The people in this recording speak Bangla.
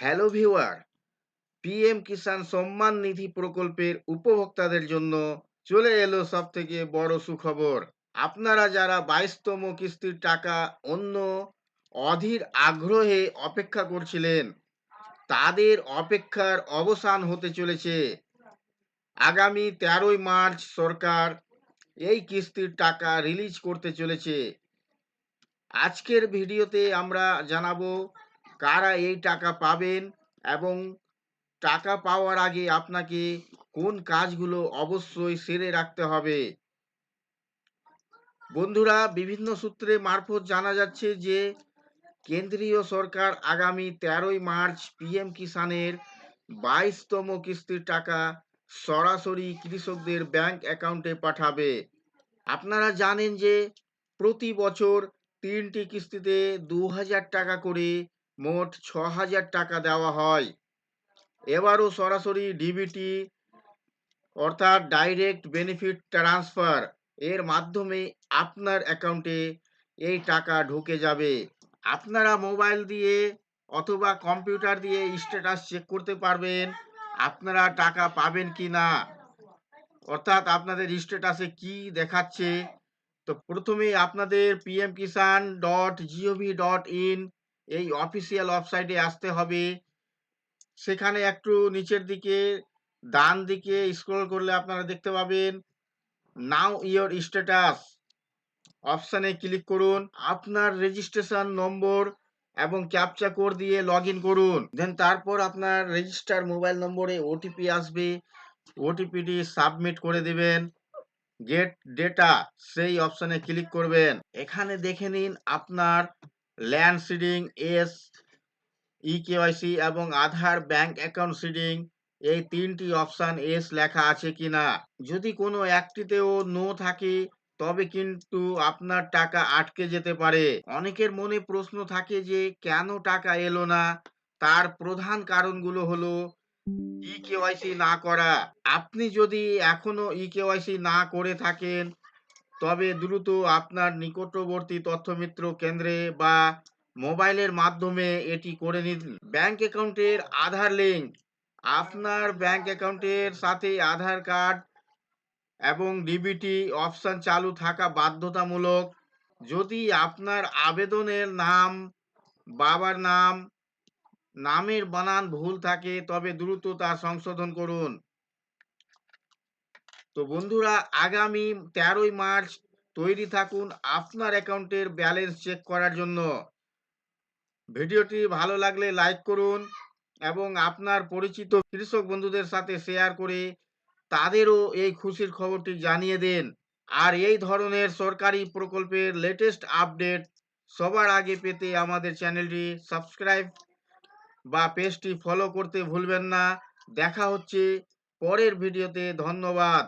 Hello viewer, PM Kisan Samman Nidhi প্রকল্পের উপভোক্তাদের জন্য চলে এলো সব থেকে বড় সুখবর। আপনারা যারা 22তম কিস্তির টাকা অন্য অধীর আগ্রহে অপেক্ষা করছিলেন, তাদের অপেক্ষার অবসান হতে চলেছে। আগামী 13ই মার্চ সরকার এই কিস্তির টাকা রিলিজ করতে চলেছে। আজকের ভিডিওতে আমরা জানাবো কারা এই টাকা পাবেন এবং টাকা পাওয়ার আগে আপনাকে কোন কাজগুলো অবশ্যই সেরে রাখতে হবে। বন্ধুরা, বিভিন্ন সূত্রে মারফত জানা যাচ্ছে যে কেন্দ্রীয় সরকার আগামী 13ই মার্চ পিএম কিষাণের 22তম কিস্তির টাকা সরাসরি কৃষকদের ব্যাংক অ্যাকাউন্টে পাঠাবে। আপনারা জানেন যে প্রতি বছর 3টি কিস্তিতে 2000 টাকা করে মোট 6000 টাকা দেওয়া হয়। এবারও সরাসরি ডিবিটি অর্থাৎ ডাইরেক্ট বেনিফিট ট্রান্সফার এর মাধ্যমে আপনার অ্যাকাউন্টে এই টাকা ঢুকে যাবে। আপনারা মোবাইল দিয়ে অথবা কম্পিউটার দিয়ে স্ট্যাটাস চেক করতে পারবেন আপনারা টাকা পাবেন কি না, অর্থাৎ আপনাদের স্ট্যাটাসে কি দেখাচ্ছে। তো প্রথমে আপনাদের pmkisan.gov.in এই অফিসিয়াল ওয়েবসাইটে আসতে হবে। সেখানে একটু নিচের দিকে ডান দিকে স্ক্রল করলে আপনারা দেখতে পাবেন নাও ইওর স্ট্যাটাস অপশানে ক্লিক করুন। আপনার রেজিস্ট্রেশন নম্বর এবং ক্যাপচা কোড দিয়ে লগ ইন করুন। দেন তারপর আপনার রেজিস্টার মোবাইল নম্বরে ওটিপি আসবে, ওটিপিটি সাবমিট করে দেবেন। গেট ডেটা সেই অপশানে ক্লিক করবেন। এখানে দেখে নিন আপনার ল্যান্ড সিডিং এস ইকেওয়াইসি এবং আধার ব্যাংক অ্যাকাউন্ট সিডিং এই 3টি অপশান এস লেখা আছে কিনা। যদি কোনো একটিতেও নো থাকে তবে কিন্তু আপনার টাকা আটকে যেতে পারে। অনেকের মনে প্রশ্ন থাকে যে কেন টাকা এলো না। তার প্রধান কারণগুলো হলো ইকেওয়াইসি না করা। আপনি যদি এখনো ইকেওয়াইসি না করে থাকেন তবে দ্রুত আপনার নিকটবর্তী তথ্যমিত্র কেন্দ্রে বা মোবাইলের মাধ্যমে এটি করে নিন। ব্যাংক অ্যাকাউন্টের আধার লিঙ্ক, আপনার ব্যাংক অ্যাকাউন্টের সাথে আধার কার্ড এবং ডিবিটি অপশন চালু থাকা বাধ্যতামূলক। যদি আপনার আবেদনের নাম, বাবার নাম, নামের বানান ভুল থাকে তবে দ্রুত তা সংশোধন করুন। তো বন্ধুরা, আগামী 13ই মার্চ তৈরি থাকুন আপনার অ্যাকাউন্টের ব্যালেন্স চেক করার জন্য। ভিডিওটি ভালো লাগলে লাইক করুন এবং আপনার পরিচিত কৃষক বন্ধুদের সাথে শেয়ার করে তাদেরও এই খুশির খবরটি জানিয়ে দিন। আর এই ধরনের সরকারি প্রকল্পের লেটেস্ট আপডেট সবার আগে পেতে আমাদের চ্যানেলটি সাবস্ক্রাইব বা পেজটি ফলো করতে ভুলবেন না। দেখা হচ্ছে পরের ভিডিওতে। ধন্যবাদ।